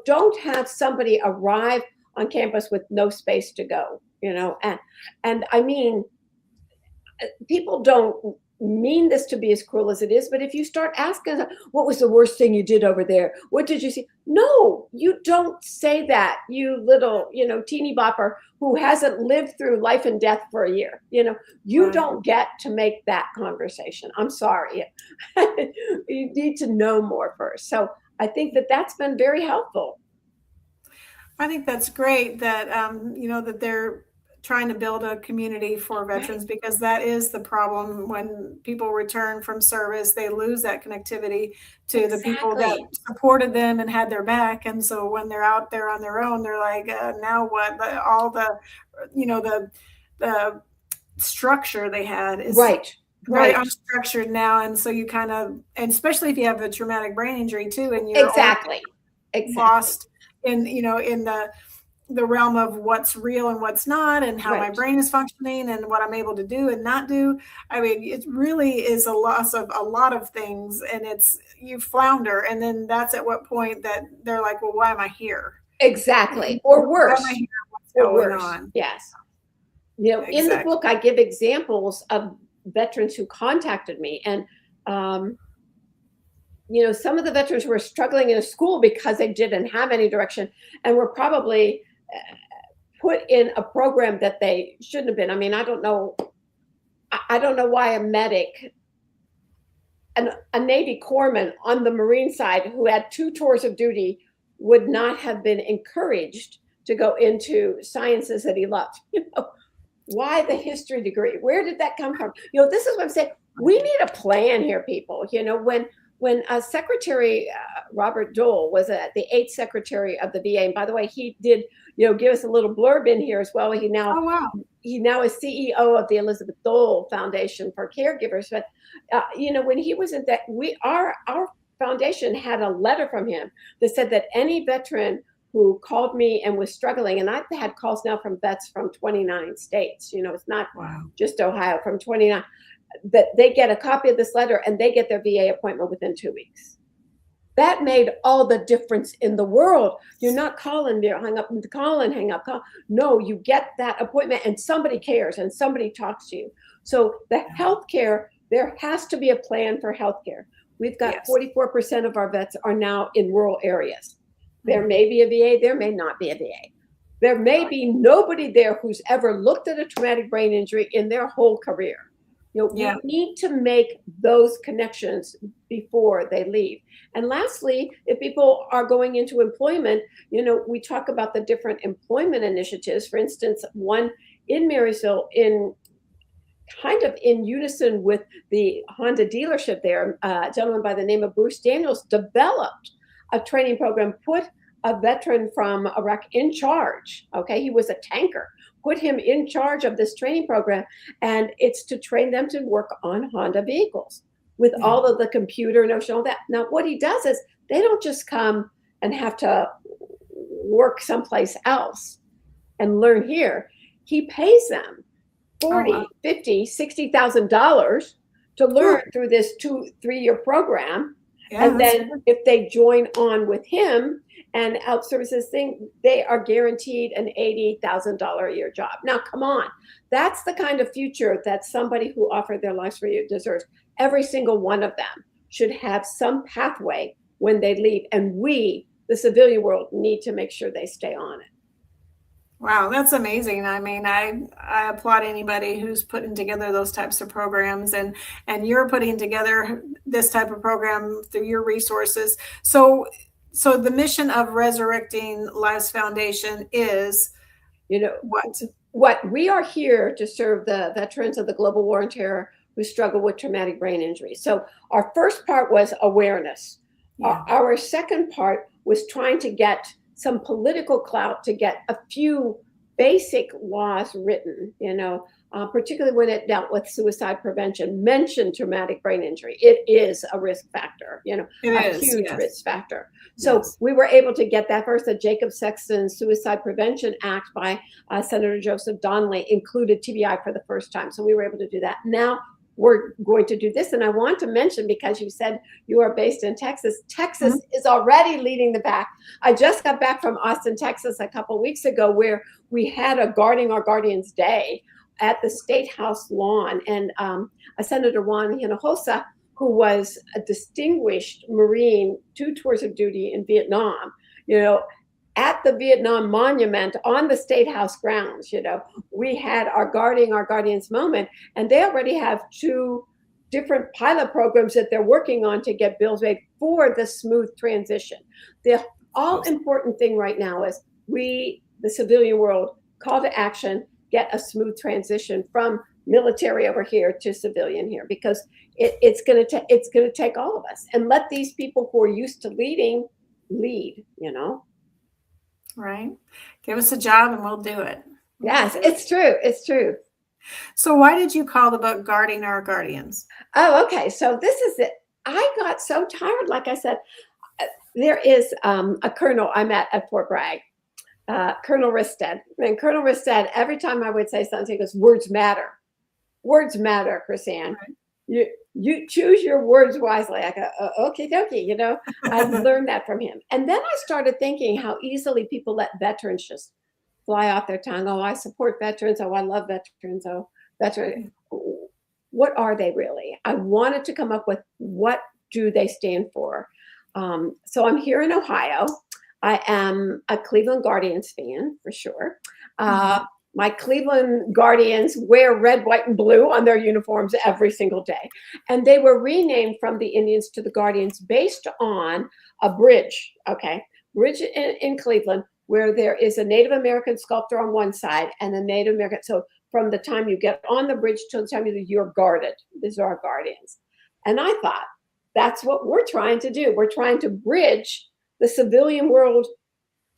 Don't have somebody arrive on campus with no space to go, and I mean, people don't mean this to be as cruel as it is, but if you start asking, what was the worst thing you did over there? What did you see? No, you don't say that, you little, teeny bopper who hasn't lived through life and death for a year. You don't get to make that conversation. I'm sorry. You need to know more first. So I think that that's been very helpful. I think that's great that, that they're trying to build a community for veterans, because that is the problem. When people return from service, they lose that connectivity to the people that supported them and had their back. And so when they're out there on their own, they're like, now what? But all the structure they had is very unstructured now. And so you kind of, and especially if you have a traumatic brain injury too, and you're lost in the realm of what's real and what's not, and how my brain is functioning and what I'm able to do and not do. I mean, it really is a loss of a lot of things, and you flounder. And then that's at what point that they're like, well, why am I here? Exactly. Or worse. Why am I here? What's going on? Yes. In the book, I give examples of veterans who contacted me, and some of the veterans were struggling in a school because they didn't have any direction and were probably put in a program that they shouldn't have been. I mean, I don't know why a medic, a Navy corpsman on the Marine side who had 2 tours of duty would not have been encouraged to go into sciences that he loved. Why the history degree? Where did that come from? This is what I'm saying. We need a plan here, people. When Secretary Robert Dole was the 8th Secretary of the VA, and by the way, he did, give us a little blurb in here as well. He now is CEO of the Elizabeth Dole Foundation for Caregivers. But when he was in that, our foundation had a letter from him that said that any veteran who called me and was struggling, and I've had calls now from vets from 29 states. It's not just Ohio, from 29. That they get a copy of this letter and they get their VA appointment within 2 weeks. That made all the difference in the world. You're not calling, hang up, call and hang up, call. No, you get that appointment and somebody cares and somebody talks to you. So the healthcare, there has to be a plan for healthcare. We've got 44% of our vets are now in rural areas. There may be a VA, there may not be a VA. There may be nobody there who's ever looked at a traumatic brain injury in their whole career. We need to make those connections before they leave. And lastly, if people are going into employment, we talk about the different employment initiatives. For instance, one in Marysville, in unison with the Honda dealership there, a gentleman by the name of Bruce Daniels developed a training program, put a veteran from Iraq in charge. He was a tanker. Put him in charge of this training program, and it's to train them to work on Honda vehicles. with all of the computer notion, all that. Now, what he does is they don't just come and have to work someplace else and learn here. He pays them $40,000, $50,000, $60,000 to learn through this 2-3 year program. And then if they join on with him and outsource this thing, they are guaranteed an $80,000 a year job. Now, come on. That's the kind of future that somebody who offered their lives for you deserves. Every single one of them should have some pathway when they leave. And we, the civilian world, need to make sure they stay on it. Wow, that's amazing. I mean, I applaud anybody who's putting together those types of programs, and you're putting together this type of program through your resources. So the mission of Resurrecting Lives Foundation is, what we are here to serve the veterans of the global war on terror who struggle with traumatic brain injury. So our first part was awareness. Yeah. Our second part was trying to get some political clout to get a few basic laws written, particularly when it dealt with suicide prevention, mentioned traumatic brain injury. It is a risk factor, huge risk factor. So we were able to get that first. The Jacob Sexton Suicide Prevention Act by Senator Joseph Donnelly included TBI for the first time. So we were able to do that. Now we're going to do this. And I want to mention, because you said you are based in Texas, Texas is already leading the pack. I just got back from Austin, Texas a couple of weeks ago, where we had a Guarding Our Guardians Day at the State House lawn. And Senator Juan Hinojosa, who was a distinguished Marine, 2 tours of duty in Vietnam, at the Vietnam Monument on the State House grounds, we had our Guarding Our Guardians moment, and they already have 2 different pilot programs that they're working on to get bills made for the smooth transition. The all important thing right now is we, the civilian world, call to action, get a smooth transition from military over here to civilian here, because it's going to take all of us, and let these people who are used to leading lead. Right. Give us a job and we'll do it. Yes, it's true. It's true. So why did you call the book Guarding Our Guardians? Oh, okay. So this is it. I got so tired. Like I said, there is a colonel I met at Fort Bragg, Colonel Risted. And Colonel Risted, every time I would say something, he goes, words matter. Words matter, Chrisanne. Right. You choose your words wisely. I go, okie dokie, I learned that from him. And then I started thinking how easily people let veterans just fly off their tongue. Oh, I support veterans. Oh, I love veterans. Oh, veterans. What are they really? I wanted to come up with, what do they stand for? So I'm here in Ohio. I am a Cleveland Guardians fan, for sure. My Cleveland Guardians wear red, white, and blue on their uniforms every single day. And they were renamed from the Indians to the Guardians based on a bridge, bridge in Cleveland, where there is a Native American sculptor on one side and a Native American. So from the time you get on the bridge till the time you're guarded, these are our guardians. And I thought, that's what we're trying to do. We're trying to bridge the civilian world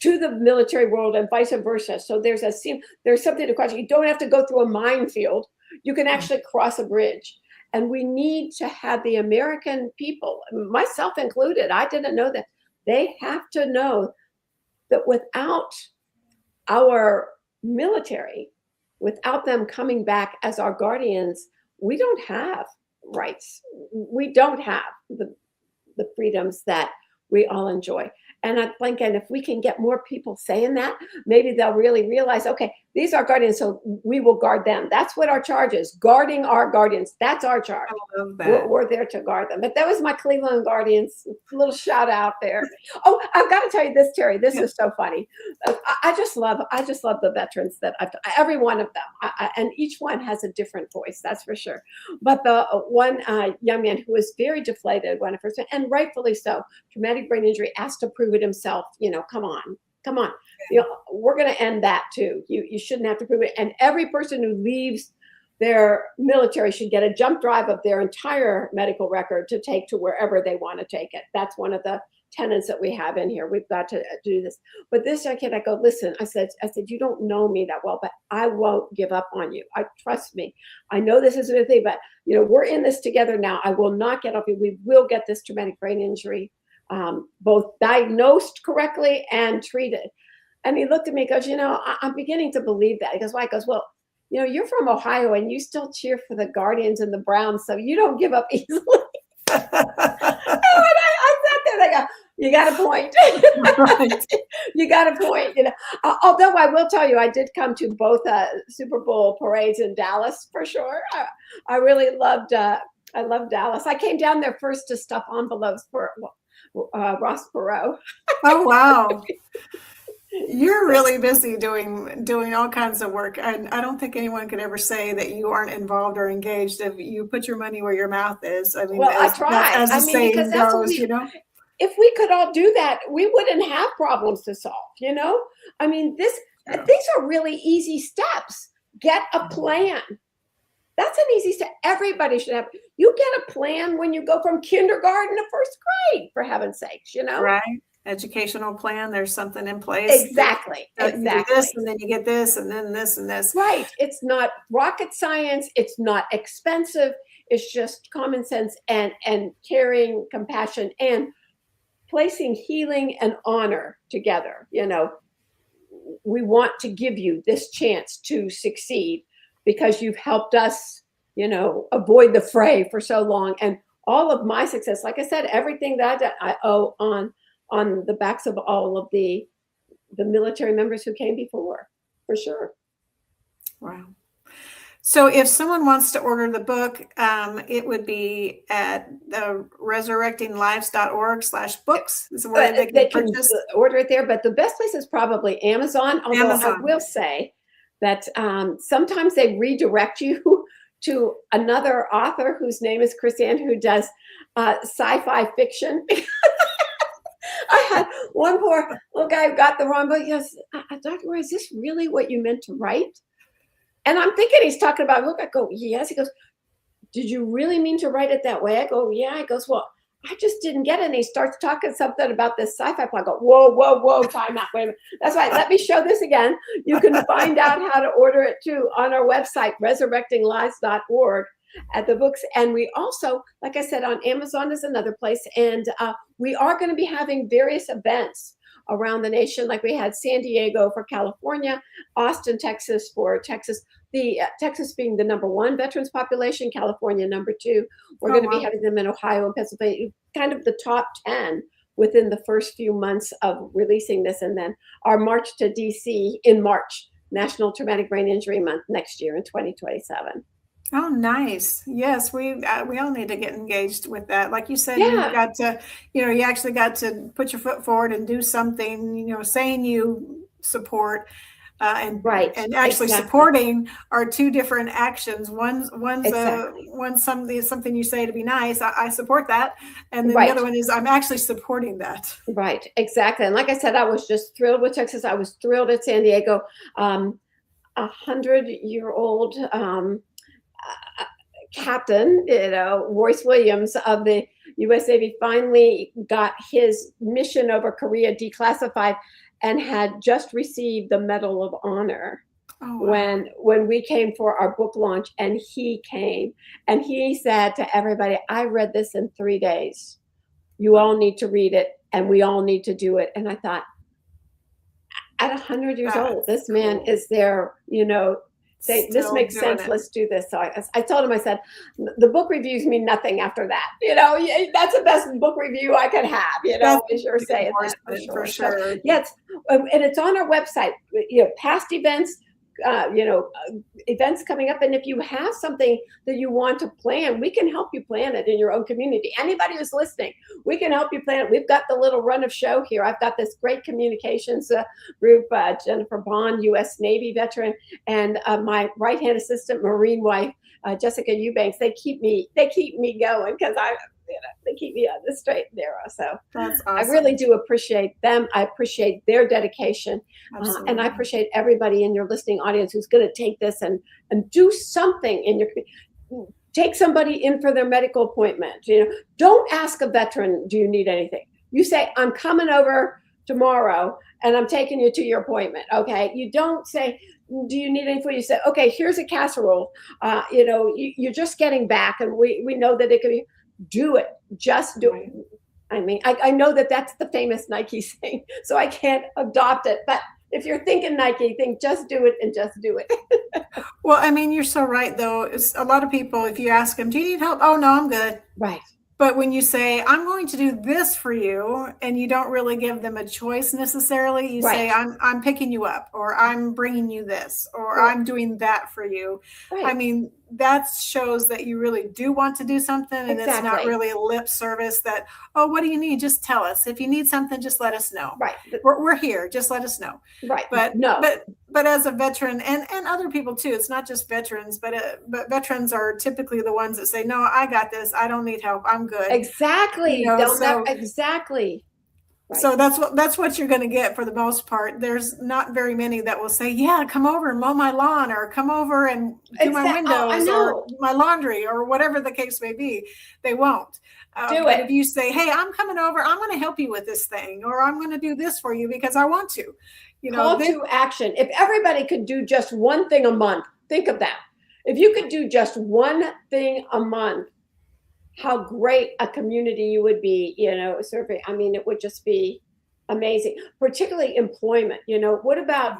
to the military world and vice versa. So there's something to question. You don't have to go through a minefield. You can actually cross a bridge. And we need to have the American people, myself included, I didn't know that, they have to know that without our military, without them coming back as our guardians, we don't have rights. We don't have the freedoms that we all enjoy. And I'm thinking, if we can get more people saying that, maybe they'll really realize, okay, these are guardians, so we will guard them. That's what our charge is, guarding our guardians. That's our charge. I love that. We're there to guard them. But that was my Cleveland Guardians, little shout out there. Oh, I've got to tell you this, Terry. This is so funny. I just love the veterans that every one of them, and each one has a different voice. That's for sure. But the one young man who was very deflated when I first met, and rightfully so, traumatic brain injury, asked to prove it himself. Come on. We're going to end that too. You shouldn't have to prove it. And every person who leaves their military should get a jump drive of their entire medical record to take to wherever they want to take it. That's one of the tenets that we have in here. We've got to do this. But this young kid, I go, listen, I said, you don't know me that well, but I won't give up on you. Trust me. I know this isn't a thing, but we're in this together now. I will not get up. We will get this traumatic brain injury both diagnosed correctly and treated. And he looked at me and goes, I'm beginning to believe that. He goes, why? He goes, well, you're from Ohio and you still cheer for the Guardians and the Browns, so you don't give up easily. And I sat there and I go, you got a point. Right. You got a point. Although I will tell you, I did come to both Super Bowl parades in Dallas for sure. I really loved. I loved Dallas. I came down there first to stuff envelopes for Ross Perot. Oh wow. You're really busy doing all kinds of work. And I don't think anyone could ever say that you aren't involved or engaged if you put your money where your mouth is. I mean, I try. As the saying goes, If we could all do that, we wouldn't have problems to solve, I mean, these are really easy steps. Get a plan. That's an easy step. Everybody should have. You get a plan when you go from kindergarten to first grade, for heaven's sakes, Right. Educational plan. There's something in place. Exactly. You do this, and then you get this, and then this, and this. Right. It's not rocket science. It's not expensive. It's just common sense and caring, compassion, and placing healing and honor together. We want to give you this chance to succeed because you've helped us, avoid the fray for so long. And all of my success, like I said, everything that I owe on the backs of all of the military members who came before, for sure. Wow. So if someone wants to order the book, it would be at the resurrectinglives.org/books is where they can order it there. But the best place is probably Amazon. Although I will say that sometimes they redirect you to another author whose name is Chrisanne, who does sci-fi fiction. I had one poor little guy who got the wrong book. He goes, Dr. Roy, is this really what you meant to write? And I'm thinking he's talking about a book. I go, yes. He goes, did you really mean to write it that way? I go, yeah. He goes, well, I just didn't get it. And he starts talking something about this sci-fi plot. I go, whoa, time out. Wait a minute. That's right. Let me show this again. You can find out how to order it too on our website, resurrectinglives.org. at the books. And we also, like I said, on Amazon is another place. And we are going to be having various events around the nation. Like we had San Diego for California, Austin, Texas for Texas, Texas being the #1 veterans population, California #2. We're going to be having them in Ohio and Pennsylvania, kind of the top 10 within the first few months of releasing this. And then our march to DC in March, National Traumatic Brain Injury Month next year in 2027. Oh, nice. Yes, we all need to get engaged with that. Like you said, you got to, you actually got to put your foot forward and do something, saying you support and actually supporting are two different actions. One's something you say to be nice. I support that. And then the other one is I'm actually supporting that. Right. Exactly. And like I said, I was just thrilled with Texas. I was thrilled at San Diego. 100-year-old captain, Royce Williams of the U.S. Navy finally got his mission over Korea declassified and had just received the Medal of Honor when we came for our book launch. And he came and he said to everybody, I read this in 3 days. You all need to read it and we all need to do it. And I thought, at 100 years old, this man is there, say, this makes sense. Let's do this. So I told him, I said, the book reviews mean nothing after that. That's the best book review I could have, as you're saying that for sure. So, yes. And it's on our website, past events, events coming up. And if you have something that you want to plan, we can help you plan it in your own community. Anybody who's listening, we can help you plan it. We've got the little run of show here. I've got this great communications group, Jennifer Bond, U.S. Navy veteran, and my right-hand assistant, Marine wife, Jessica Eubanks. They keep me going because they keep me on the straight and narrow. So that's awesome. I really do appreciate them. I appreciate their dedication. And I appreciate everybody in your listening audience who's going to take this and do something in your community. Take somebody in for their medical appointment. Don't ask a veteran, do you need anything? You say, I'm coming over tomorrow and I'm taking you to your appointment. Okay. You don't say, do you need any food? You say, okay, here's a casserole. You're just getting back, and we know that it can be, do it. Just do it. I mean, I know that that's the famous Nike thing, so I can't adopt it. But if you're thinking Nike, think just do it and just do it. Well, I mean, you're so right, though. It's a lot of people, if you ask them, do you need help? Oh, no, I'm good. Right. But when you say, I'm going to do this for you, and you don't really give them a choice necessarily, you say, I'm picking you up, or I'm bringing you this, or I'm doing that for you. Right. I mean, that shows that you really do want to do something, and it's not really lip service that, oh, what do you need? Just tell us. If you need something, just let us know. Right. We're here. Just let us know. Right. But as a veteran, and other people too, it's not just veterans, but veterans are typically the ones that say, no, I got this. I don't need help. I'm good. Exactly. Exactly. Right. So that's what you're going to get for the most part. There's not very many that will say, yeah, come over and mow my lawn, or come over and do my windows, or my laundry, or whatever the case may be. They won't. But if you say, hey, I'm coming over, I'm going to help you with this thing, or I'm going to do this for you because I want to. Call to action. If everybody could do just one thing a month, think of that. If you could do just one thing a month, how great a community you would be, serving. I mean, it would just be amazing, particularly employment. What about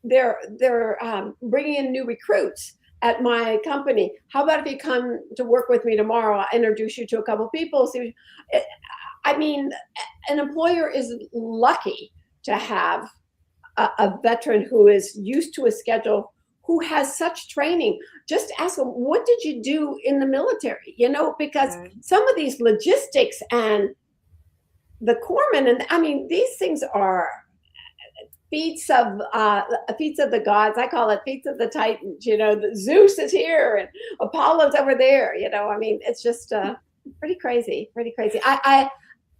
they're bringing in new recruits at my company? How about if you come to work with me tomorrow? I'll introduce you to a couple of people. I mean, an employer is lucky to have a veteran who is used to a schedule, who has such training. Just ask them, what did you do in the military? Because some of these logistics and the corpsmen, and I mean, these things are feats of the gods. I call it feats of the Titans. Zeus is here and Apollo's over there. I mean, it's just pretty crazy. I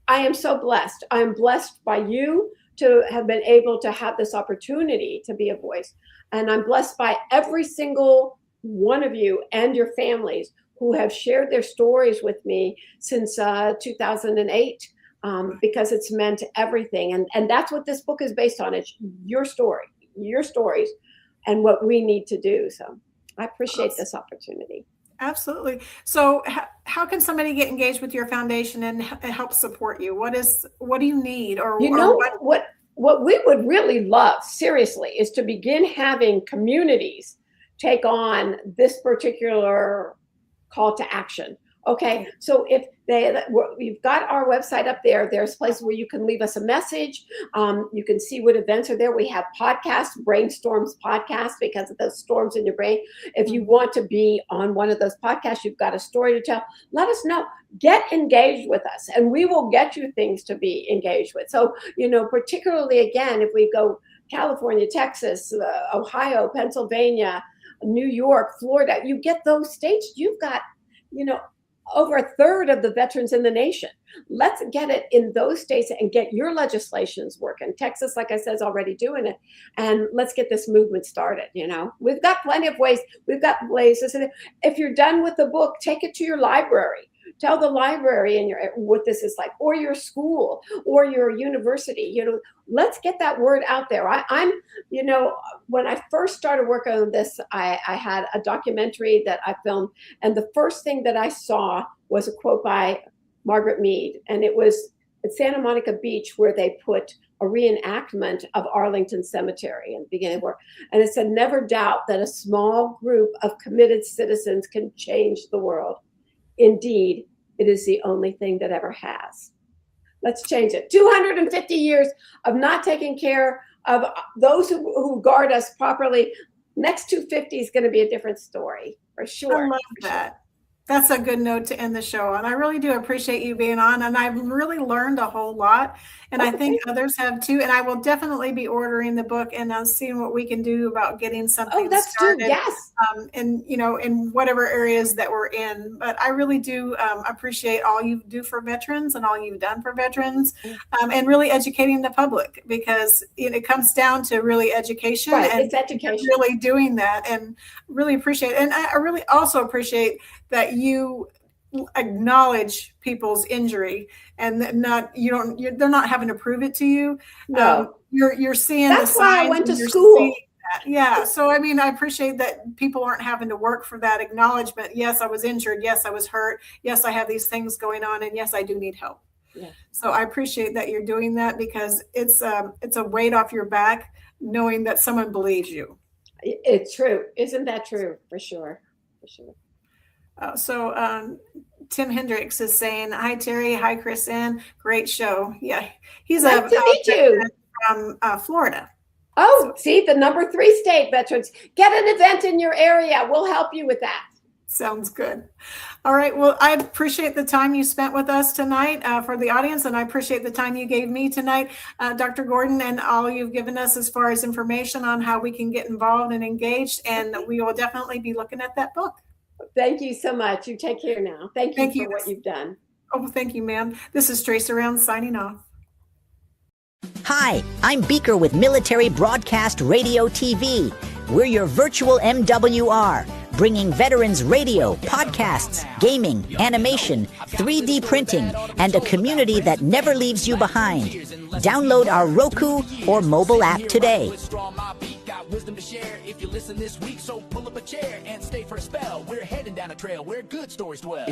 am so blessed. I'm blessed by you to have been able to have this opportunity to be a voice. And I'm blessed by every single one of you and your families who have shared their stories with me since 2008, because it's meant everything. And that's what this book is based on. It's your story, your stories, and what we need to do. So I appreciate this opportunity. Absolutely. So how can somebody get engaged with your foundation and help support you? What do you need? Or what we would really love, seriously, is to begin having communities take on this particular call to action. Okay, so if you've got our website up there, there's places where you can leave us a message. You can see what events are there. We have podcasts, brainstorms podcasts, because of those storms in your brain. If you want to be on one of those podcasts, you've got a story to tell, let us know. Get engaged with us, and we will get you things to be engaged with. So, particularly, again, if we go California, Texas, Ohio, Pennsylvania, New York, Florida, you get those states, you've got, over a third of the veterans in the nation. Let's get it in those states and get your legislations working. Texas, like I said, is already doing it. And let's get this movement started. We've got plenty of ways. We've got ways. If you're done with the book, take it to your library. Tell the library what this is like, or your school, or your university. Let's get that word out there. When I first started working on this, I had a documentary that I filmed, and the first thing that I saw was a quote by Margaret Mead, and it was at Santa Monica Beach, where they put a reenactment of Arlington Cemetery in the beginning of work. And it said, never doubt that a small group of committed citizens can change the world. Indeed, it is the only thing that ever has. Let's change it. 250 years of not taking care of those who guard us properly. Next 250 is going to be a different story, for sure. I love that. That's a good note to end the show. And I really do appreciate you being on. And I've really learned a whole lot. And I think others have too. And I will definitely be ordering the book and seeing what we can do about getting something started. Yes. In whatever areas that we're in. But I really do appreciate all you do for veterans and all you've done for veterans, and really educating the public, because it comes down to really education. Right. And it's education. Really doing that, and really appreciate it. And I really also appreciate that you acknowledge people's injury and they're not having to prove it to you. No. You're seeing that's the why signs I went to and you're school. seeing that. Yeah. So, I mean, I appreciate that people aren't having to work for that acknowledgement. Yes, I was injured. Yes, I was hurt. Yes, I have these things going on. And yes, I do need help. Yeah. So I appreciate that you're doing that, because it's a weight off your back knowing that someone believes you. It's true. Isn't that true? For sure. For sure. So Tim Hendricks is saying, hi, Terry. Hi, Chrisanne. Great show. Yeah. He's nice to meet you. From Florida. Oh, see, the number 3 state veterans. Get an event in your area. We'll help you with that. Sounds good. All right. Well, I appreciate the time you spent with us tonight for the audience, and I appreciate the time you gave me tonight, Dr. Gordon, and all you've given us as far as information on how we can get involved and engaged. And we will definitely be looking at that book. Thank you so much. You take care now. Thank you for what you've done. Oh, thank you, ma'am. This is Trace Around signing off. Hi, I'm Beaker with Military Broadcast Radio TV. We're your virtual MWR, bringing veterans radio, podcasts, gaming, animation, 3D printing, and a community that never leaves you behind. Download our Roku or mobile app today. Wisdom to share if you listen this week, so pull up a chair and stay for a spell. We're heading down a trail where good stories dwell.